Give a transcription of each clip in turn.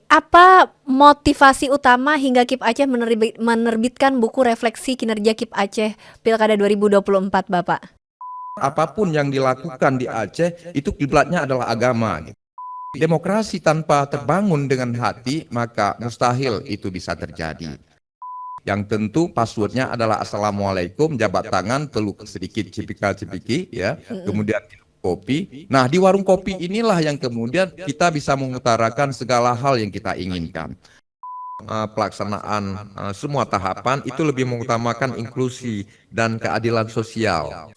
Apa motivasi utama hingga KIP Aceh menerbitkan buku refleksi kinerja KIP Aceh Pilkada 2024, Bapak? Apapun yang dilakukan di Aceh itu kiblatnya adalah agama. Demokrasi tanpa terbangun dengan hati maka mustahil itu bisa terjadi. Yang tentu passwordnya adalah Assalamualaikum, jabat tangan, peluk sedikit cipika-cipiki, ya, kemudian minum kopi. Nah, di warung kopi inilah yang kemudian kita bisa mengutarakan segala hal yang kita inginkan. Pelaksanaan semua tahapan itu lebih mengutamakan inklusi dan keadilan sosial.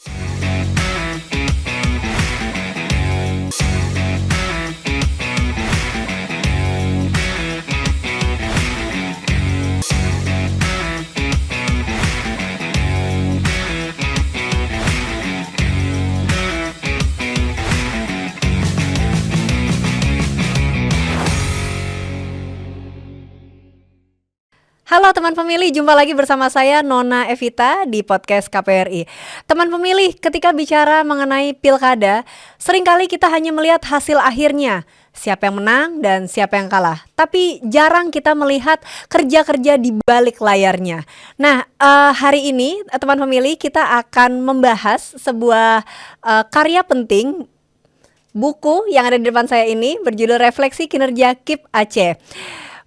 Halo teman pemilih, jumpa lagi bersama saya Nona Evita di podcast KPRI. Teman pemilih, ketika bicara mengenai pilkada, seringkali kita hanya melihat hasil akhirnya, siapa yang menang dan siapa yang kalah. Tapi jarang kita melihat kerja-kerja di balik layarnya. Nah, hari ini teman pemilih kita akan membahas sebuah karya penting, buku yang ada di depan saya ini berjudul Refleksi Kinerja KIP Aceh.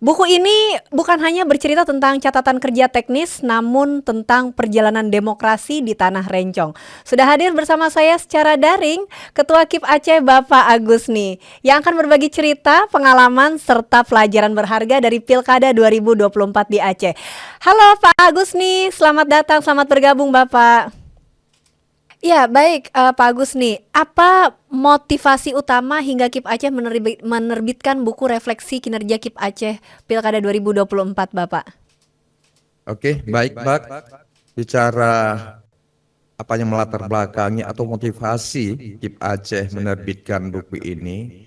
Buku ini bukan hanya bercerita tentang catatan kerja teknis, namun tentang perjalanan demokrasi di Tanah Rencong. Sudah hadir bersama saya secara daring Ketua KIP Aceh Bapak Agusni, yang akan berbagi cerita, pengalaman, serta pelajaran berharga dari Pilkada 2024 di Aceh. Halo Pak Agusni, selamat datang, selamat bergabung Bapak. Ya, baik Pak Agus nih, apa motivasi utama hingga KIP Aceh menerbitkan buku refleksi kinerja KIP Aceh Pilkada 2024, Bapak? Oke, baik, Pak. Bicara apa yang melatar belakangi atau motivasi KIP Aceh menerbitkan buku ini,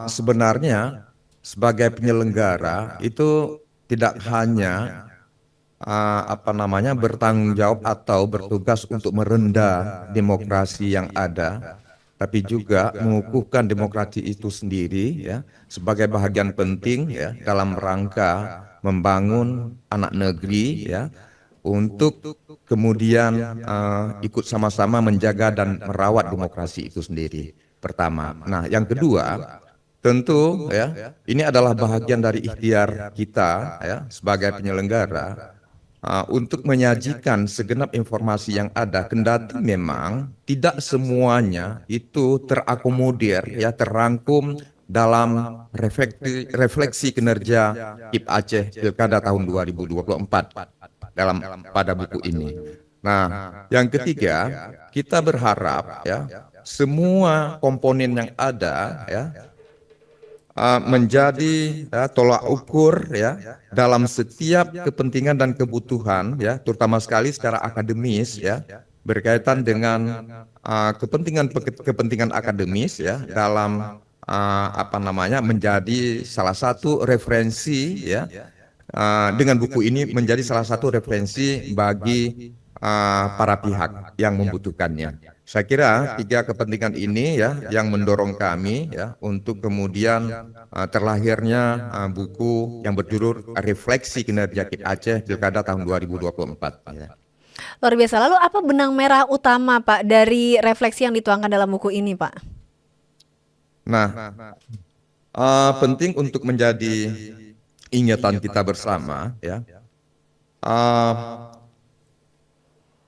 sebenarnya sebagai penyelenggara itu tidak hanya bertanggung jawab atau bertugas untuk merendah demokrasi yang ada, tapi juga mengukuhkan demokrasi itu sendiri, ya, sebagai bahagian penting, ya, dalam rangka membangun anak negeri, ya, untuk kemudian ikut sama-sama menjaga dan merawat demokrasi itu sendiri. Pertama, nah yang kedua, tentu, ya, ini adalah bahagian dari ikhtiar kita, ya, sebagai penyelenggara untuk menyajikan segenap informasi yang ada, kendati memang tidak semuanya itu terakomodir, ya, terangkum dalam refleksi kinerja KIP Aceh Pilkada tahun 2024 pada buku ini. Nah, yang ketiga, kita berharap, ya, semua komponen yang ada, ya, menjadi, ya, tolak ukur, ya, dalam setiap kepentingan dan kebutuhan, ya, terutama sekali secara akademis, ya, berkaitan dengan kepentingan akademis, ya, dalam menjadi salah satu referensi, ya, dengan buku ini menjadi salah satu referensi bagi para pihak yang membutuhkannya. Saya kira tiga kepentingan ini, ya, yang mendorong kami, ya, untuk kemudian terlahirnya buku yang berjudul Refleksi Kinerja KIP Aceh Pilkada tahun 2024. Ya. Luar biasa. Lalu apa benang merah utama Pak dari refleksi yang dituangkan dalam buku ini, Pak? Nah, penting untuk menjadi ingatan kita bersama, ya.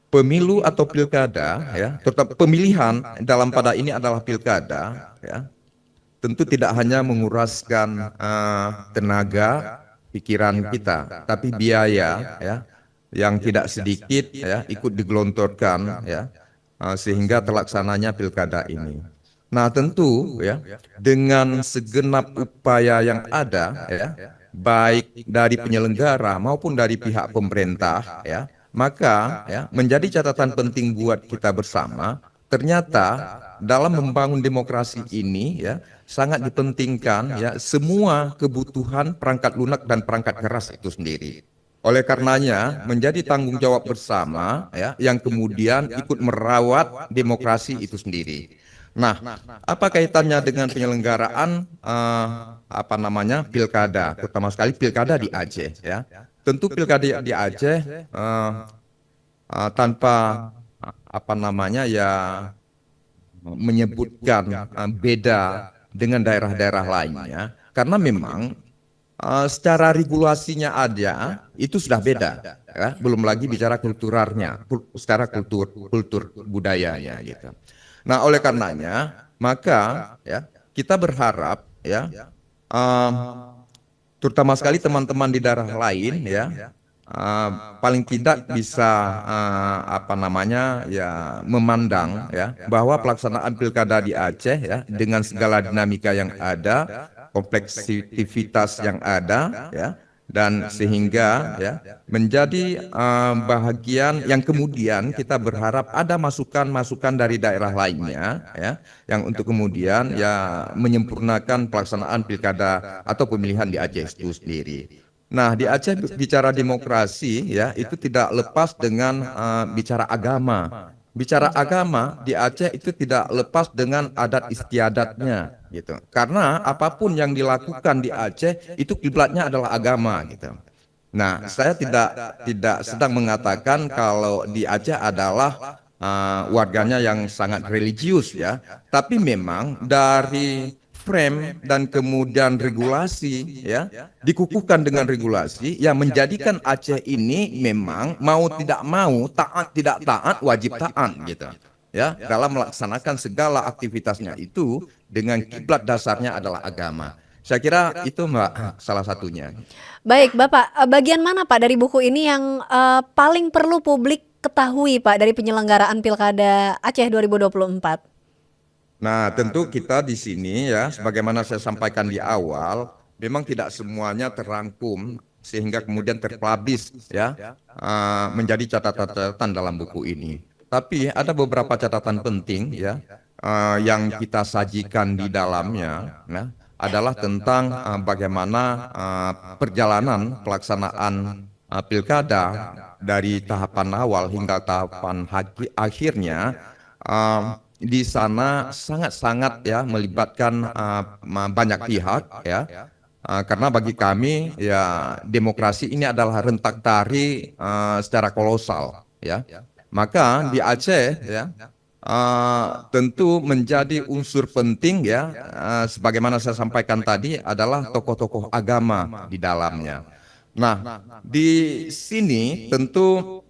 Pemilu atau pilkada, ya, terutama pemilihan dalam pada ini adalah pilkada, ya, tentu tidak hanya menguraskan tenaga, pikiran kita, tapi biaya, ya, yang tidak sedikit, ya, ikut digelontorkan, ya, sehingga terlaksananya pilkada ini. Nah, tentu, ya, dengan segenap upaya yang ada, ya, baik dari penyelenggara maupun dari pihak pemerintah, ya, maka, ya, menjadi catatan penting buat kita bersama. Ternyata dalam membangun demokrasi ini, ya, sangat dipentingkan, ya, semua kebutuhan perangkat lunak dan perangkat keras itu sendiri. Oleh karenanya menjadi tanggung jawab bersama ya yang kemudian ikut merawat demokrasi itu sendiri. Nah, apa kaitannya dengan penyelenggaraan apa namanya pilkada, terutama sekali pilkada di Aceh ya? Tentu pilkada di Aceh tanpa apa namanya ya menyebutkan beda dengan daerah-daerah lainnya, karena memang secara regulasinya ada itu sudah beda, ya. Belum lagi bicara kulturalnya, secara kultur budayanya gitu. Nah, oleh karenanya maka ya kita berharap ya um, terutama sekali teman-teman di daerah lain ya paling tidak bisa apa namanya ya memandang ya bahwa pelaksanaan pilkada di Aceh ya dengan segala dinamika yang ada, kompleksivitas yang ada ya dan sehingga ya menjadi bahagian yang kemudian kita berharap ada masukan-masukan dari daerah lainnya ya yang untuk kemudian ya menyempurnakan pelaksanaan pilkada atau pemilihan di Aceh itu sendiri. Nah, di Aceh bicara demokrasi ya itu tidak lepas dengan bicara agama. Bicara agama di Aceh itu tidak lepas dengan adat istiadatnya gitu. Karena apapun yang dilakukan di Aceh itu kiblatnya adalah agama gitu. Nah, saya tidak sedang mengatakan kalau di Aceh adalah warganya yang sangat religius ya, tapi memang dari frame dan kemudian regulasi ya dikukuhkan dengan regulasi yang menjadikan Aceh ini memang mau tidak mau, taat tidak taat, wajib taat gitu ya dalam melaksanakan segala aktivitasnya itu dengan kiblat dasarnya adalah agama. Saya kira itu Mbak salah satunya. Baik, Bapak, bagian mana Pak dari buku ini yang paling perlu publik ketahui Pak dari penyelenggaraan Pilkada Aceh 2024? Nah, tentu kita di sini ya, sebagaimana saya sampaikan di awal, memang tidak semuanya terangkum sehingga kemudian terpublish ya menjadi catatan-catatan dalam buku ini. Tapi ada beberapa catatan penting ya yang kita sajikan di dalamnya, nah, adalah tentang bagaimana perjalanan pelaksanaan pilkada dari tahapan awal hingga tahapan akhirnya. Di sana sangat-sangat ya melibatkan banyak pihak ya. Karena bagi kami ya demokrasi ini adalah rentak tari secara kolosal ya. Maka di Aceh ya tentu menjadi unsur penting ya sebagaimana saya sampaikan tadi adalah tokoh-tokoh agama di dalamnya. Nah, di sini tentu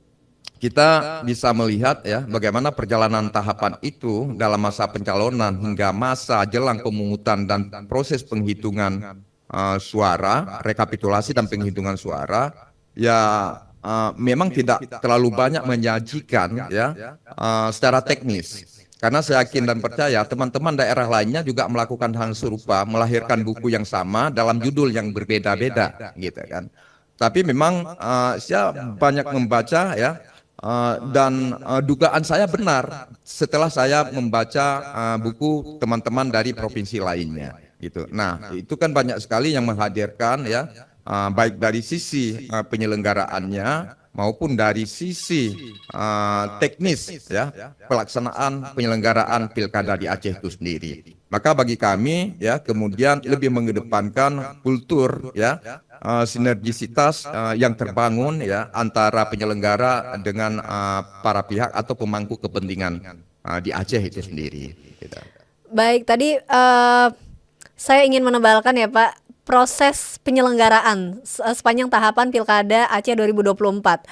kita bisa melihat ya bagaimana perjalanan tahapan itu dalam masa pencalonan hingga masa jelang pemungutan dan proses penghitungan suara, rekapitulasi dan penghitungan suara ya memang tidak terlalu banyak menyajikan ya secara teknis. Karena saya yakin dan percaya teman-teman daerah lainnya juga melakukan hal serupa, melahirkan buku yang sama dalam judul yang berbeda-beda gitu kan. Tapi memang saya banyak membaca ya dan dugaan saya benar setelah saya membaca buku teman-teman dari provinsi lainnya gitu. Nah, itu kan banyak sekali yang menghadirkan ya baik dari sisi penyelenggaraannya maupun dari sisi teknis ya pelaksanaan penyelenggaraan pilkada di Aceh itu sendiri. Maka bagi kami ya kemudian lebih mengedepankan kultur ya sinergisitas yang terbangun ya antara penyelenggara dengan para pihak atau pemangku kepentingan di Aceh itu sendiri. Gitu. Baik, tadi saya ingin menebalkan ya Pak, proses penyelenggaraan sepanjang tahapan Pilkada Aceh 2024.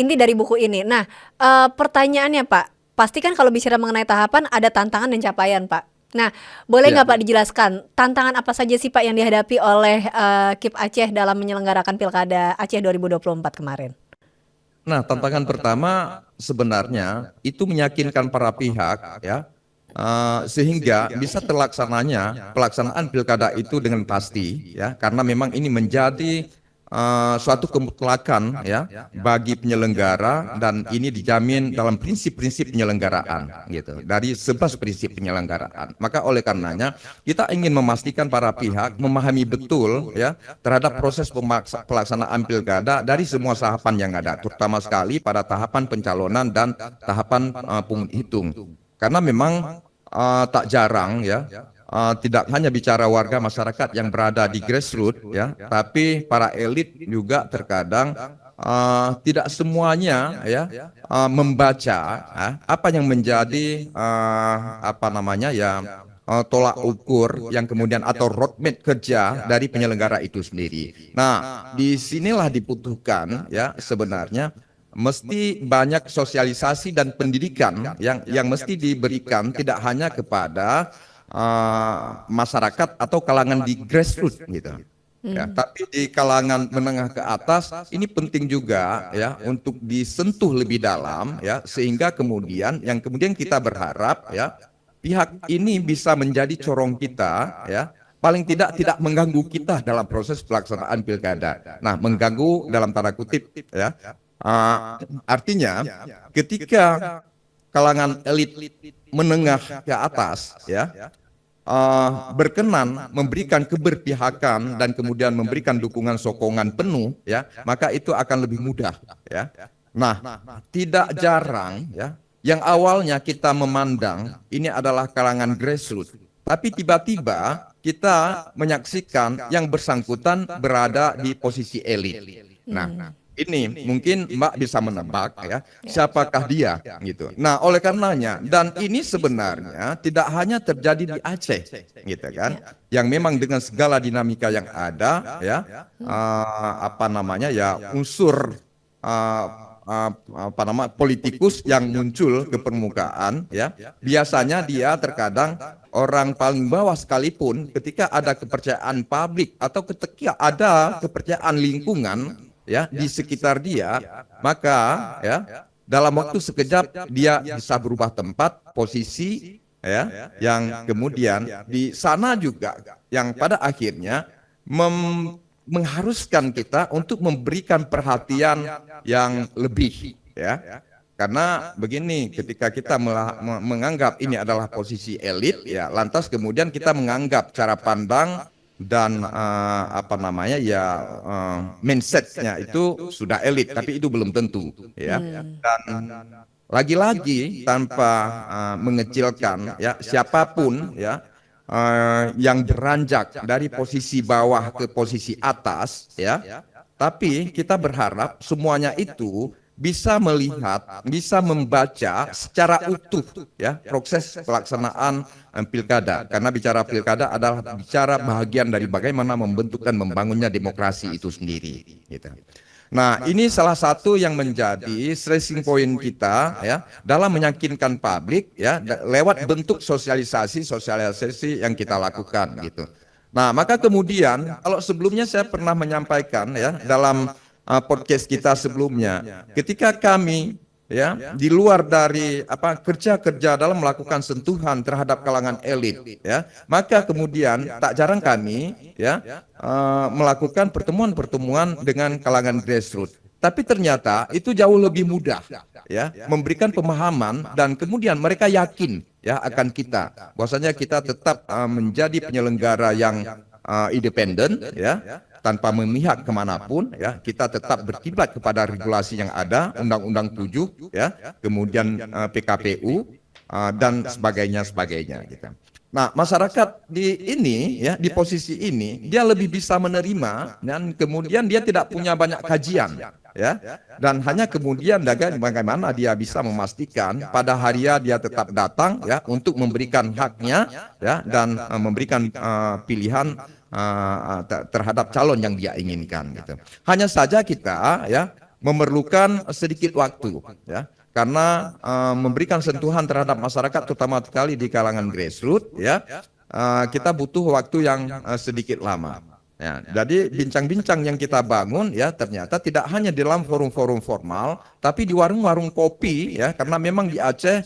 Inti dari buku ini. Nah, pertanyaannya Pak, pasti kan kalau bicara mengenai tahapan ada tantangan dan capaian Pak. Nah, boleh nggak Pak dijelaskan tantangan apa saja sih Pak yang dihadapi oleh KIP Aceh dalam menyelenggarakan Pilkada Aceh 2024 kemarin? Nah, tantangan pertama sebenarnya itu meyakinkan para pihak ya sehingga bisa terlaksananya pelaksanaan pilkada itu dengan pasti ya karena memang ini menjadi suatu kemutlakan ya bagi penyelenggara, dan ini dijamin dalam prinsip-prinsip penyelenggaraan gitu, dari 11 prinsip penyelenggaraan. Maka oleh karenanya kita ingin memastikan para pihak memahami betul ya terhadap proses pelaksanaan pilkada dari semua tahapan yang ada, terutama sekali pada tahapan pencalonan dan tahapan pungut hitung. Karena memang tak jarang ya tidak hanya bicara warga masyarakat yang berada di grassroots ya, tapi para elit juga terkadang tidak semuanya ya membaca apa yang menjadi apa namanya ya tolak ukur yang kemudian atau roadmap kerja dari penyelenggara itu sendiri. Nah, disinilah dibutuhkan ya sebenarnya mesti banyak sosialisasi dan pendidikan yang mesti diberikan tidak hanya kepada masyarakat atau kalangan di grassroots gitu. Ya, tapi di kalangan menengah ke atas ini penting juga ya untuk disentuh lebih dalam ya, sehingga kemudian kita berharap ya pihak ini bisa menjadi corong kita ya, paling tidak mengganggu kita dalam proses pelaksanaan pilkada. Nah, mengganggu dalam tanda kutip ya, artinya ketika kalangan elit menengah ke atas ya berkenan memberikan keberpihakan dan kemudian memberikan dukungan sokongan penuh ya, maka itu akan lebih mudah ya. Nah, tidak jarang ya yang awalnya kita memandang ini adalah kalangan grassroots, tapi tiba-tiba kita menyaksikan yang bersangkutan berada di posisi elit. Nah, ini mungkin Mbak bisa menebak ya, siapakah dia gitu. Nah, oleh karenanya, dan ini sebenarnya tidak hanya terjadi di Aceh gitu kan, yang memang dengan segala dinamika yang ada ya, apa namanya ya unsur apa nama politikus yang muncul ke permukaan ya, biasanya dia terkadang orang paling bawah sekalipun ketika ada kepercayaan publik atau ketika ada kepercayaan lingkungan ya di sekitar dia, maka ya dalam waktu sekejap dia bisa berubah tempat, posisi ya, yang kemudian di sana juga yang pada akhirnya mengharuskan kita untuk memberikan perhatian yang lebih ya. Karena begini, ketika kita menganggap ini adalah posisi elit ya, lantas kemudian kita menganggap cara pandang dan apa namanya ya mindsetnya itu sudah elit, tapi itu belum tentu ya. Dan lagi-lagi tanpa mengecilkan ya siapapun ya yang beranjak dari posisi bawah ke posisi atas ya, tapi kita berharap semuanya itu bisa melihat, bisa membaca secara utuh ya proses pelaksanaan pilkada, karena bicara pilkada adalah bicara bahagian dari bagaimana membentuk dan membangunnya demokrasi itu sendiri gitu. Nah, ini salah satu yang menjadi stressing point kita ya dalam meyakinkan publik ya lewat bentuk sosialisasi yang kita lakukan gitu. Nah, maka kemudian kalau sebelumnya saya pernah menyampaikan ya dalam podcast kita sebelumnya, ketika kami ya di luar dari kerja-kerja dalam melakukan sentuhan terhadap kalangan elit ya, maka kemudian tak jarang kami ya melakukan pertemuan-pertemuan dengan kalangan grassroots. Tapi ternyata itu jauh lebih mudah ya memberikan pemahaman, dan kemudian mereka yakin ya akan kita, bahwasanya kita tetap menjadi penyelenggara yang independen ya, tanpa memihak kemanapun ya, kita tetap berkiblat kepada regulasi yang ada, Undang-Undang 7 ya, kemudian PKPU dan sebagainya gitu. Nah, masyarakat di posisi ini dia lebih bisa menerima, dan kemudian dia tidak punya banyak kajian ya, dan hanya kemudian bagaimana dia bisa memastikan pada harinya dia tetap datang ya untuk memberikan haknya ya, dan memberikan pilihan terhadap calon yang dia inginkan gitu. Hanya saja kita ya memerlukan sedikit waktu ya, karena memberikan sentuhan terhadap masyarakat terutama sekali di kalangan grassroots ya, kita butuh waktu yang sedikit lama. Ya, jadi bincang-bincang yang kita bangun ya ternyata tidak hanya di dalam forum-forum formal, tapi di warung-warung kopi ya, karena memang di Aceh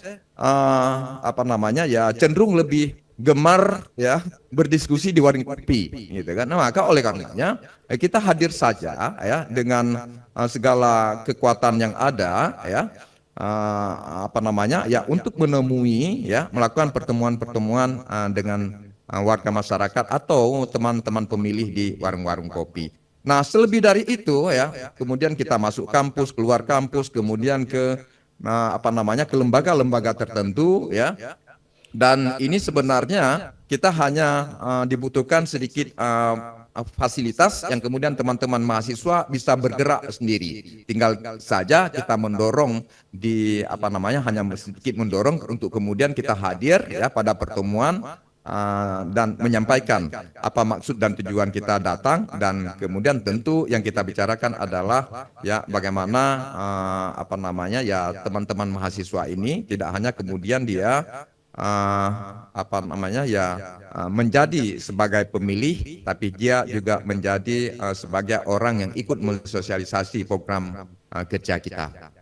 apa namanya ya cenderung lebih gemar ya berdiskusi di warung kopi gitu kan. Nah, maka oleh karenanya kita hadir saja ya dengan segala kekuatan yang ada ya, apa namanya ya, untuk menemui ya, melakukan pertemuan-pertemuan dengan warga masyarakat atau teman-teman pemilih di warung-warung kopi. Nah, selebih dari itu ya, kemudian kita masuk kampus, keluar kampus, kemudian ke apa namanya, ke lembaga-lembaga tertentu ya. Dan ini sebenarnya kita hanya dibutuhkan sedikit fasilitas yang kemudian teman-teman mahasiswa bisa bergerak sendiri. Tinggal saja kita mendorong di apa namanya, hanya sedikit mendorong untuk kemudian kita hadir ya pada pertemuan dan menyampaikan apa maksud dan tujuan kita datang, dan kemudian tentu yang kita bicarakan adalah ya bagaimana apa namanya ya, teman-teman mahasiswa ini tidak hanya kemudian dia apa namanya ya, menjadi sebagai pemilih, tapi dia juga menjadi sebagai orang yang ikut mensosialisasi program kerja kita.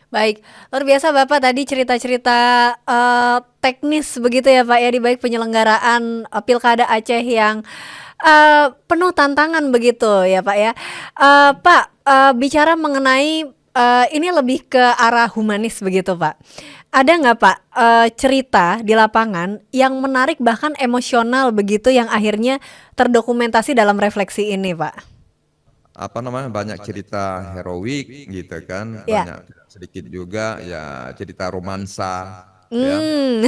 Baik, luar biasa Bapak tadi cerita-cerita teknis begitu ya Pak ya, di baik penyelenggaraan Pilkada Aceh yang penuh tantangan begitu ya Pak ya. Pak, bicara mengenai ini lebih ke arah humanis begitu Pak. Ada nggak Pak cerita di lapangan yang menarik bahkan emosional begitu yang akhirnya terdokumentasi dalam refleksi ini Pak? Apa namanya, banyak cerita heroik gitu kan, Ya. banyak sedikit juga ya cerita romansa ya. Hmm.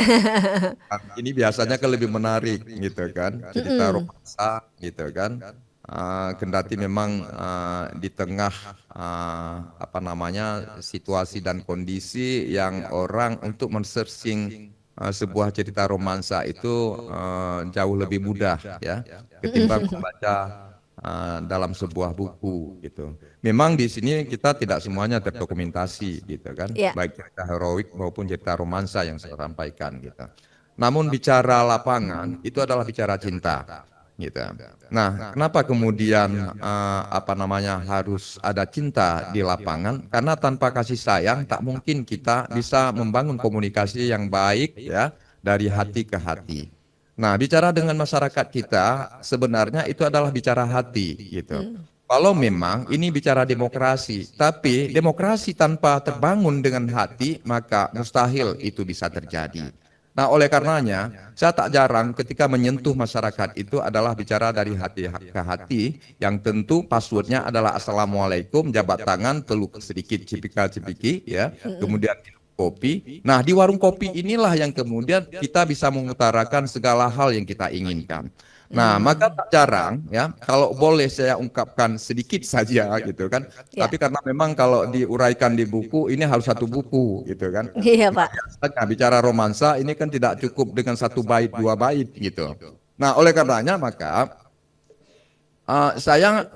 Ini biasanya kan lebih menarik gitu kan, cerita Mm-mm. romansa gitu kan. Kendati memang di tengah apa namanya, situasi dan kondisi yang orang untuk men-searching sebuah cerita romansa itu jauh lebih mudah ya ketimbang membaca dalam sebuah buku gitu. Memang di sini kita tidak semuanya terdokumentasi gitu kan, Ya. baik cerita heroik maupun cerita romansa yang saya sampaikan gitu. Namun bicara lapangan itu adalah bicara cinta gitu. Nah, kenapa kemudian apa namanya harus ada cinta di lapangan? Karena tanpa kasih sayang tak mungkin kita bisa membangun komunikasi yang baik ya, dari hati ke hati. Nah, bicara dengan masyarakat kita sebenarnya itu adalah bicara hati gitu. Kalau memang ini bicara demokrasi, tapi demokrasi tanpa terbangun dengan hati, maka mustahil itu bisa terjadi. Nah, oleh karenanya, saya tak jarang ketika menyentuh masyarakat itu adalah bicara dari hati ke hati, yang tentu passwordnya adalah Assalamualaikum, jabat tangan, peluk sedikit cipika-cipiki, ya, kemudian minum kopi. Nah, di warung kopi inilah yang kemudian kita bisa mengutarakan segala hal yang kita inginkan. Nah, maka tak jarang ya, kalau boleh saya ungkapkan sedikit saja gitu kan. Ya. Tapi karena memang kalau diuraikan di buku ini harus satu buku gitu kan. Iya Nah, Pak. biasanya bicara romansa ini kan tidak cukup dengan satu bait dua bait gitu. Nah, oleh karenanya maka saya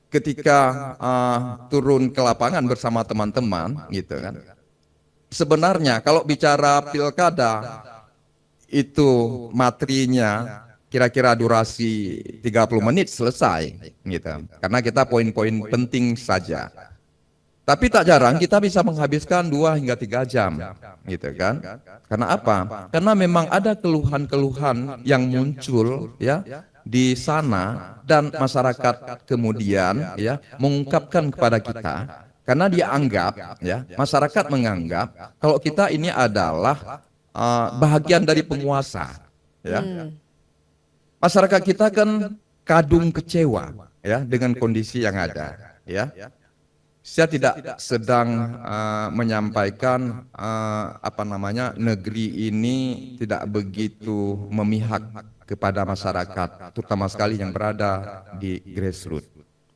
ketika turun ke lapangan bersama teman-teman gitu kan. Sebenarnya kalau bicara pilkada itu materinya kira-kira durasi 30 menit selesai gitu. Karena kita poin-poin penting saja. Tapi tak jarang kita bisa menghabiskan 2 hingga 3 jam gitu kan. Karena apa? Karena memang ada keluhan-keluhan yang muncul ya di sana, dan masyarakat kemudian ya mengungkapkan kepada kita, karena dia anggap ya, masyarakat menganggap kalau kita ini adalah bahagian dari penguasa ya. Masyarakat kita kan kadung kecewa ya dengan kondisi yang ada ya. Saya tidak sedang menyampaikan apa namanya, negeri ini tidak begitu memihak kepada masyarakat, terutama sekali yang berada di grassroots.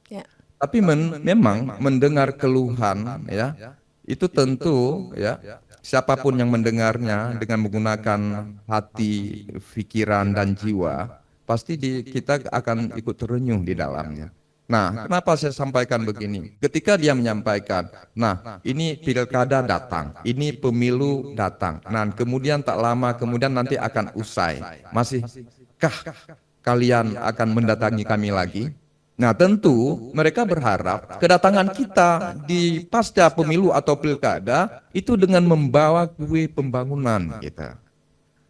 Ya. Tapi memang mendengar keluhan ya, itu tentu ya, siapapun yang mendengarnya dengan menggunakan hati, pikiran dan jiwa, pasti kita akan ikut terenyuh di dalamnya. Nah, kenapa saya sampaikan begini? Ketika dia menyampaikan, nah ini pilkada datang, ini pemilu datang, nah kemudian tak lama kemudian nanti akan usai. Masihkah kalian akan mendatangi kami lagi? Nah, tentu mereka berharap kedatangan kita di pasca pemilu atau pilkada itu dengan membawa kue pembangunan kita.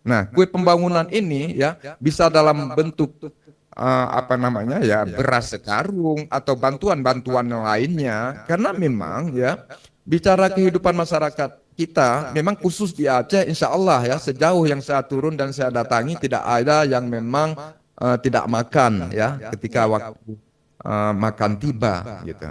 Nah, kue pembangunan ini ya bisa dalam bentuk beras sekarung atau bantuan-bantuan lainnya, karena memang ya bicara kehidupan masyarakat kita memang khusus di Aceh, insya Allah ya sejauh yang saya turun dan saya datangi tidak ada yang memang tidak makan ya ketika waktu makan tiba gitu.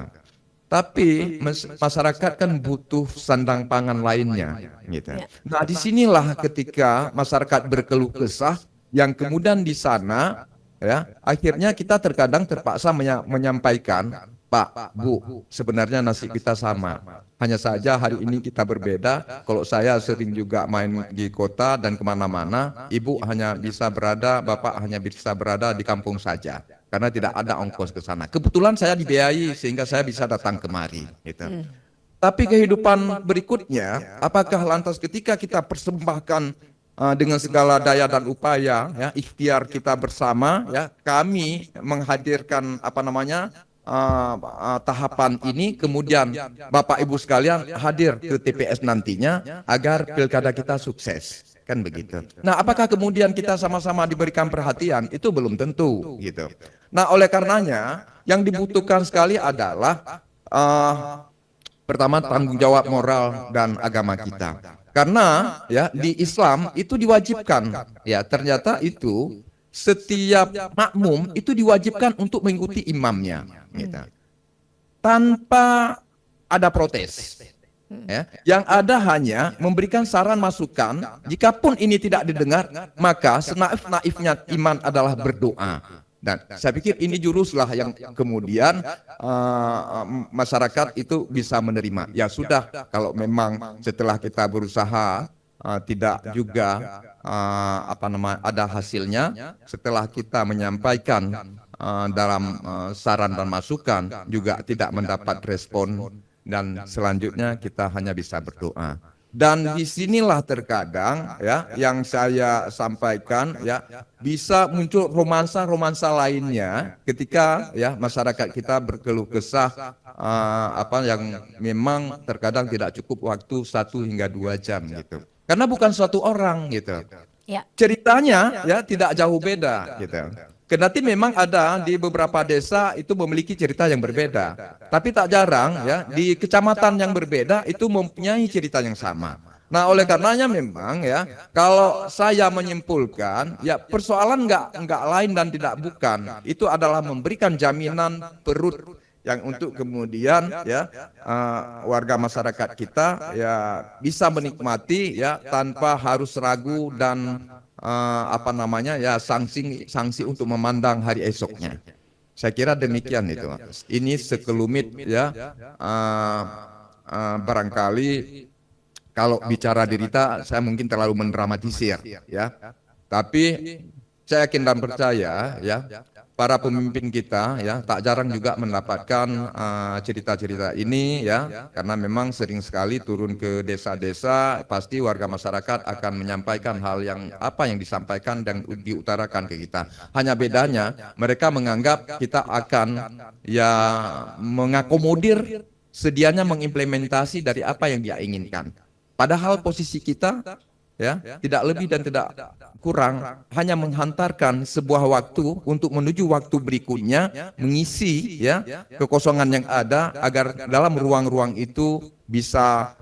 Tapi masyarakat kan butuh sandang pangan lainnya, gitu. Nah, disinilah ketika masyarakat berkeluh kesah, yang kemudian di sana, ya, akhirnya kita terkadang terpaksa menyampaikan, Pak, Bu, sebenarnya nasib kita sama. Hanya saja hari ini kita berbeda. Kalau saya sering juga main di kota dan kemana-mana, Ibu hanya bisa berada, Bapak hanya bisa berada di kampung saja. Karena tidak ada ongkos ke sana. Kebetulan saya dibiayai sehingga saya bisa datang kemari. Gitu. Tapi kehidupan berikutnya, apakah lantas ketika kita persembahkan dengan segala daya dan upaya, ya, ikhtiar kita bersama, ya, kami menghadirkan tahapan ini, kemudian Bapak Ibu sekalian hadir ke TPS nantinya agar pilkada kita sukses. Kan begitu. Nah, apakah kemudian kita sama-sama diberikan perhatian? Itu belum tentu, gitu. Nah, oleh karenanya yang dibutuhkan sekali adalah pertama tanggung jawab moral dan agama kita. Karena ya di Islam itu diwajibkan, ya ternyata itu setiap makmum itu diwajibkan untuk mengikuti imamnya, gitu. Tanpa ada protes. Ya, yang ada hanya memberikan saran masukan. Jikapun ini tidak didengar, maka senaif-naifnya iman adalah berdoa. Dan saya pikir ini juruslah yang kemudian masyarakat itu bisa menerima. Ya sudah, kalau memang setelah kita berusaha tidak juga ada hasilnya, setelah kita menyampaikan dalam saran dan masukan juga tidak mendapat respon, dan selanjutnya kita hanya bisa berdoa. Dan disinilah terkadang ya yang saya sampaikan ya bisa muncul romansa-romansa lainnya ketika ya masyarakat kita berkeluh kesah yang memang terkadang tidak cukup waktu 1 hingga 2 jam gitu. Karena bukan suatu orang gitu. Ceritanya ya tidak jauh beda gitu. Kendati memang ada di beberapa desa itu memiliki cerita yang berbeda, tapi tak jarang ya di kecamatan yang berbeda itu mempunyai cerita yang sama. Nah, oleh karenanya memang ya kalau saya menyimpulkan ya persoalan nggak lain dan tidak bukan itu adalah memberikan jaminan perut yang untuk kemudian ya warga masyarakat kita ya bisa menikmati ya tanpa harus ragu dan sanksi untuk memandang hari esoknya. Saya kira demikian itu. Ini sekelumit ya barangkali kalau bicara derita saya mungkin terlalu mendramatisir ya. Tapi saya yakin dan percaya ya para pemimpin kita ya tak jarang juga mendapatkan cerita-cerita ini ya, karena memang sering sekali turun ke desa-desa, pasti warga masyarakat akan menyampaikan hal yang yang disampaikan dan diutarakan ke kita. Hanya bedanya mereka menganggap kita akan ya mengakomodir, sedianya mengimplementasi dari apa yang dia inginkan. Padahal posisi kita ya tidak lebih dan tidak kurang hanya menghantarkan sebuah waktu untuk menuju waktu berikutnya, mengisi ya kekosongan yang ada agar dalam ruang-ruang itu bisa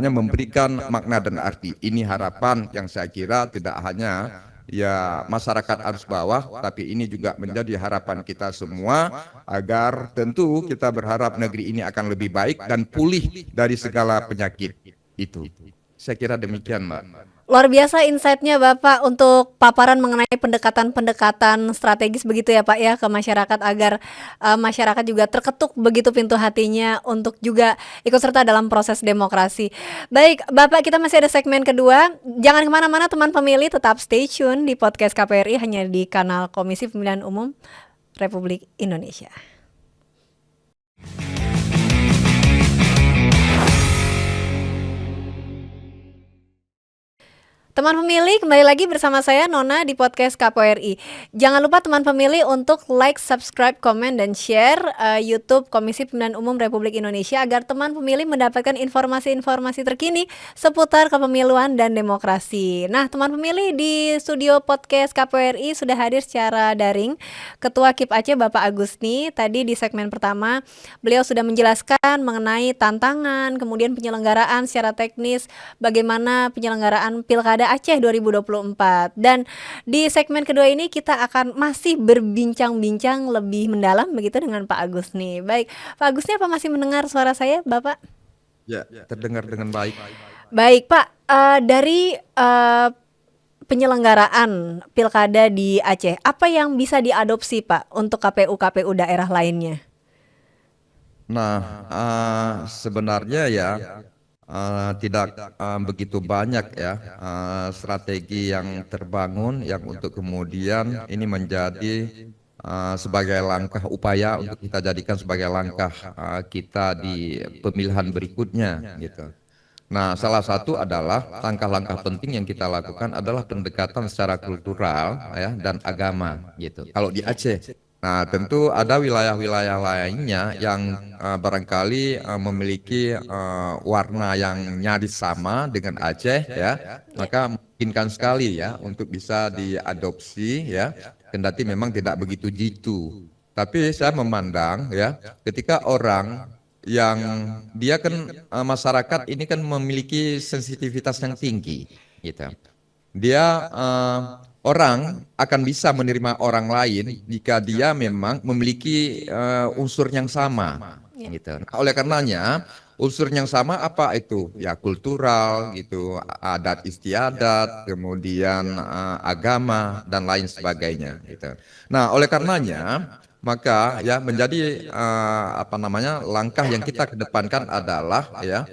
memberikan makna dan arti. Ini harapan yang saya kira tidak hanya ya masyarakat arus bawah, tapi ini juga menjadi harapan kita semua, agar tentu kita berharap negeri ini akan lebih baik dan pulih dari segala penyakit itu. Saya kira demikian, Mbak. Luar biasa insight-nya Bapak untuk paparan mengenai pendekatan-pendekatan strategis begitu ya Pak ya ke masyarakat, agar masyarakat juga terketuk begitu pintu hatinya untuk juga ikut serta dalam proses demokrasi. Baik Bapak, kita masih ada segmen kedua. Jangan kemana-mana teman pemilih, tetap stay tune di podcast KPRI hanya di kanal Komisi Pemilihan Umum Republik Indonesia. Teman pemilih, kembali lagi bersama saya Nona di podcast KPRI. Jangan lupa teman pemilih untuk like, subscribe, komen, dan share YouTube Komisi Pemilihan Umum Republik Indonesia agar teman pemilih mendapatkan informasi-informasi terkini seputar kepemiluan dan demokrasi. Nah, teman pemilih, di studio podcast KPRI sudah hadir secara daring Ketua KIP Aceh Bapak Agusni. Tadi di segmen pertama beliau sudah menjelaskan mengenai tantangan, kemudian penyelenggaraan secara teknis, bagaimana penyelenggaraan Pilkada Aceh 2024. Dan di segmen kedua ini kita akan masih berbincang-bincang lebih mendalam begitu dengan Pak Agus nih. Baik, Pak Agus nih, apa masih mendengar suara saya, Bapak? Ya, terdengar dengan baik. Baik, Pak. Dari penyelenggaraan Pilkada di Aceh, apa yang bisa diadopsi, Pak, untuk KPU-KPU daerah lainnya? Nah, sebenarnya ya tidak begitu banyak ya strategi yang terbangun yang untuk kemudian ini menjadi sebagai langkah upaya untuk kita jadikan sebagai langkah kita di pemilihan berikutnya gitu. Nah, salah satu adalah langkah-langkah penting yang kita lakukan adalah pendekatan secara kultural ya dan agama gitu. Kalau di Aceh, nah tentu ada wilayah-wilayah lainnya yang barangkali memiliki warna yang nyaris sama dengan Aceh ya, maka memungkinkan sekali ya untuk bisa diadopsi ya, kendati memang tidak begitu jitu. Tapi saya memandang ya, ketika orang yang dia kan masyarakat ini kan memiliki sensitivitas yang tinggi gitu. Dia orang akan bisa menerima orang lain jika dia memang memiliki unsur yang sama gitu. Nah, oleh karenanya unsur yang sama apa itu? Ya kultural gitu, adat istiadat, kemudian agama dan lain sebagainya gitu. Nah, oleh karenanya maka ya menjadi apa namanya langkah yang kita kedepankan adalah ya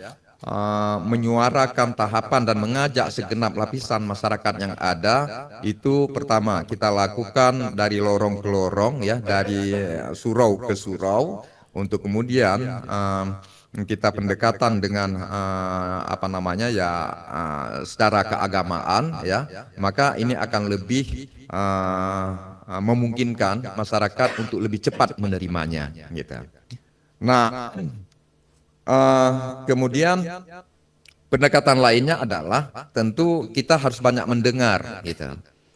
menyuarakan tahapan dan mengajak segenap lapisan masyarakat yang ada. Itu pertama kita lakukan dari lorong ke lorong ya, dari surau ke surau, untuk kemudian kita pendekatan dengan apa namanya ya secara keagamaan ya, maka ini akan lebih memungkinkan masyarakat untuk lebih cepat menerimanya gitu. Nah, kemudian pendekatan lainnya adalah tentu kita harus banyak mendengar gitu.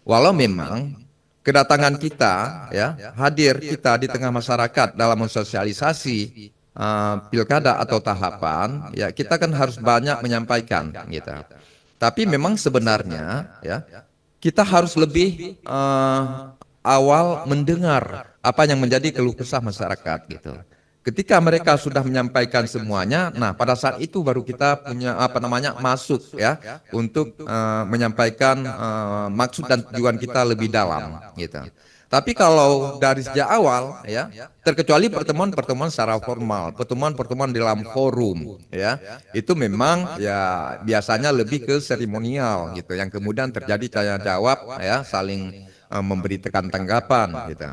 Walau memang kedatangan kita ya, hadir kita di tengah masyarakat dalam mensosialisasi pilkada atau tahapan ya, kita kan harus banyak menyampaikan gitu. Tapi memang sebenarnya ya kita harus lebih awal mendengar apa yang menjadi keluh kesah masyarakat gitu. Ketika mereka sudah menyampaikan semuanya, nah pada saat itu baru kita punya apa namanya masuk ya untuk menyampaikan maksud dan tujuan kita lebih dalam gitu. Tapi kalau dari sejak awal ya, terkecuali pertemuan-pertemuan secara formal, pertemuan-pertemuan dalam forum ya, itu memang ya biasanya lebih ke seremonial gitu, yang kemudian terjadi tanya jawab ya, saling memberi tanggapan gitu.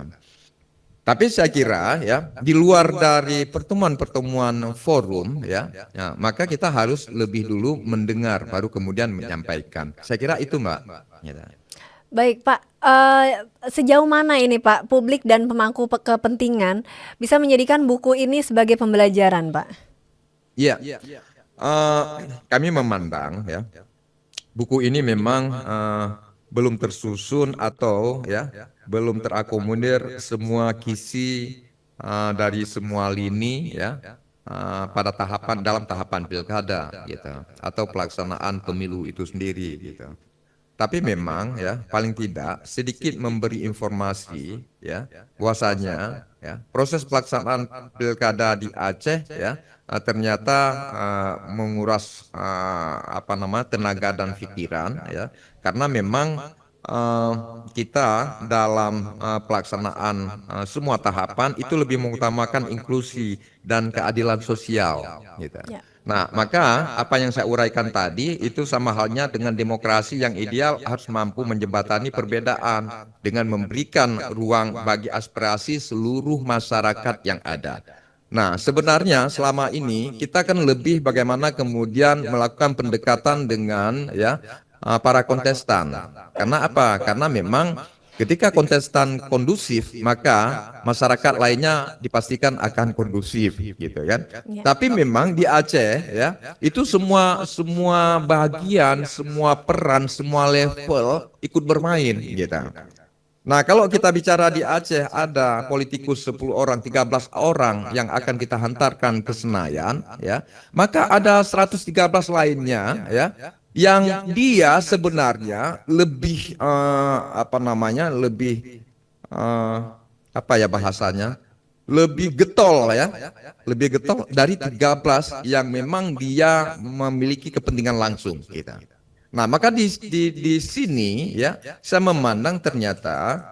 Tapi saya kira ya di luar dari pertemuan-pertemuan forum ya, maka kita harus lebih dulu mendengar baru kemudian menyampaikan. Saya kira itu Mbak. Gitu. Baik Pak, sejauh mana ini Pak publik dan pemangku kepentingan bisa menjadikan buku ini sebagai pembelajaran Pak? Iya, kami memandang ya buku ini memang belum tersusun atau ya belum terakomodir semua kisi dari semua lini ya pada tahapan dalam tahapan pilkada gitu atau pelaksanaan pemilu itu sendiri gitu. Tapi memang ya paling tidak sedikit memberi informasi ya bahwasanya ya proses pelaksanaan pilkada di Aceh ya ternyata menguras apa namanya tenaga dan pikiran ya, karena memang kita dalam pelaksanaan semua tahapan itu lebih mengutamakan inklusi dan keadilan sosial gitu. Ya. Nah, maka apa yang saya uraikan tadi itu sama halnya dengan demokrasi yang ideal harus mampu menjembatani perbedaan dengan memberikan ruang bagi aspirasi seluruh masyarakat yang ada. Nah, sebenarnya selama ini kita kan lebih bagaimana kemudian melakukan pendekatan dengan ya para kontestan. Karena apa? Karena memang ketika kontestan kondusif, maka masyarakat lainnya dipastikan akan kondusif, gitu kan. Ya. Tapi memang di Aceh ya, itu semua bagian, semua peran, semua level ikut bermain gitu. Nah, kalau kita bicara di Aceh ada politikus 10 orang, 13 orang yang akan kita hantarkan ke Senayan ya, maka ada 113 lainnya ya yang dia sebenarnya lebih apa namanya? Lebih eh, apa ya bahasanya? Lebih getol ya. Lebih getol dari 13 yang memang dia memiliki kepentingan langsung gitu. Nah, maka di sini ya, saya memandang ternyata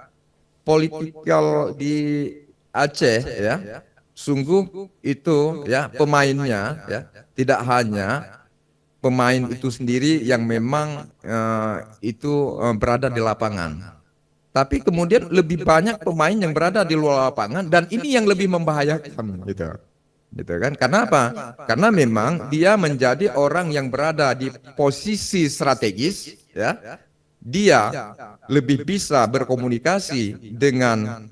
politikal di Aceh ya, sungguh itu ya pemainnya ya, tidak hanya pemain itu sendiri yang memang itu berada di lapangan. Tapi kemudian lebih banyak pemain yang berada di luar lapangan dan ini yang lebih membahayakan gitu. Gitu kan? Karena apa? Karena memang dia menjadi orang yang berada di posisi strategis ya. Dia lebih bisa berkomunikasi dengan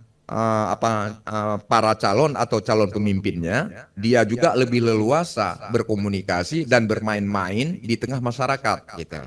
para calon atau calon pemimpinnya. Dia juga lebih leluasa berkomunikasi dan bermain-main di tengah masyarakat gitu.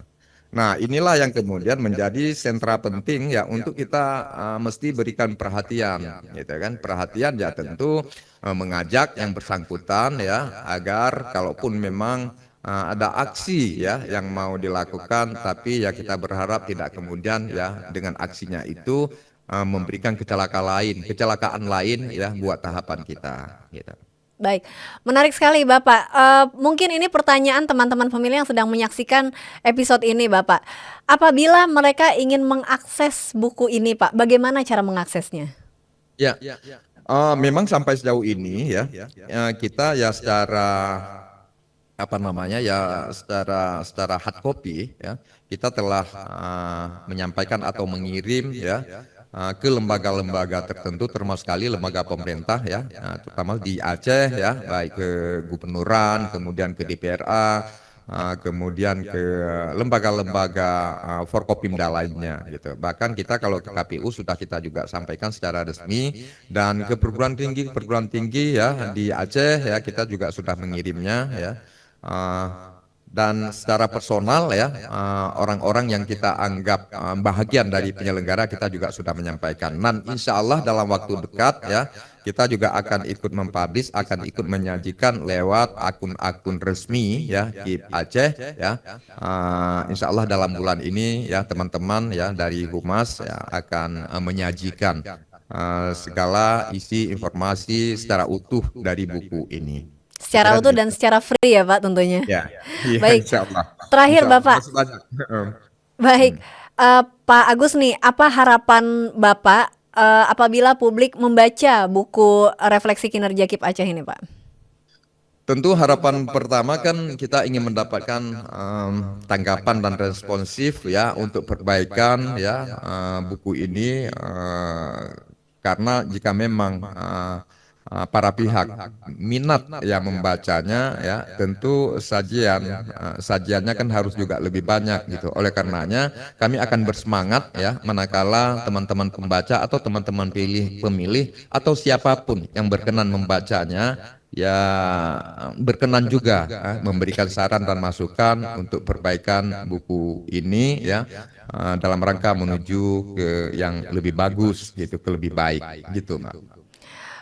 Nah, inilah yang kemudian menjadi sentra penting ya untuk kita mesti berikan perhatian, gitu kan? Perhatian ya tentu mengajak yang bersangkutan ya agar kalaupun memang ada aksi ya yang mau dilakukan, tapi ya kita berharap tidak kemudian ya dengan aksinya itu memberikan kecelakaan lain ya buat tahapan kita, gitu. Baik, menarik sekali Bapak. Mungkin ini pertanyaan teman-teman pemilih yang sedang menyaksikan episode ini, Bapak. Apabila mereka ingin mengakses buku ini, Pak, bagaimana cara mengaksesnya? Ya, memang sampai sejauh ini ya, kita ya secara apa namanya ya secara hard copy ya kita telah menyampaikan atau mengirim ya ke lembaga-lembaga tertentu termasuk sekali lembaga pemerintah ya, terutama di Aceh ya, baik ke gubernuran, kemudian ke DPRA, kemudian ke lembaga-lembaga Forkopimda lainnya gitu. Bahkan kita kalau ke KPU sudah kita juga sampaikan secara resmi dan ke perguruan tinggi ya di Aceh ya kita juga sudah mengirimnya ya. Dan secara personal ya orang-orang yang kita anggap bahagian dari penyelenggara kita juga sudah menyampaikan. Dan insya Allah dalam waktu dekat ya kita juga akan ikut mempublish, akan ikut menyajikan lewat akun-akun resmi ya KIP Aceh ya. Insya Allah dalam bulan ini ya teman-teman ya dari Humas ya akan menyajikan segala isi informasi secara utuh dari buku ini. Secara Kira utuh dan gitu. secara free ya, Pak, tentunya. Ya, iya Baik, insya Allah. terakhir Insya Allah. Bapak. Masih banyak. Baik, Pak Agus nih, apa harapan Bapak apabila publik membaca buku Refleksi Kinerja KIP Aceh ini, Pak? Tentu harapan pertama kan kita ingin mendapatkan tanggapan dan responsif ya untuk perbaikan ya buku ini karena jika memang para pihak minat yang membacanya ya tentu sajiannya kan harus juga lebih banyak gitu. Oleh karenanya kami akan bersemangat ya manakala teman-teman pembaca atau teman-teman pemilih atau siapapun yang berkenan membacanya ya berkenan juga memberikan saran dan masukan untuk perbaikan buku ini ya dalam rangka menuju ke yang lebih bagus gitu, ke lebih baik gitu, Mbak.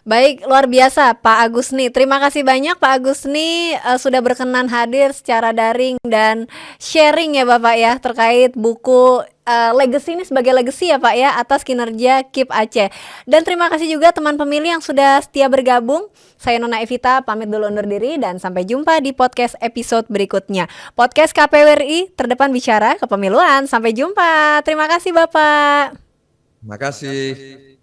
Baik, luar biasa Pak Agusni. Terima kasih banyak Pak Agusni sudah berkenan hadir secara daring dan sharing ya Bapak ya terkait buku legacy ini sebagai legacy ya Pak ya atas kinerja KIP Aceh. Dan terima kasih juga teman pemilih yang sudah setia bergabung. Saya Nona Evita pamit dulu undur diri dan sampai jumpa di podcast episode berikutnya. Podcast KPWRI terdepan bicara kepemiluan. Sampai jumpa. Terima kasih Bapak. Terima kasih.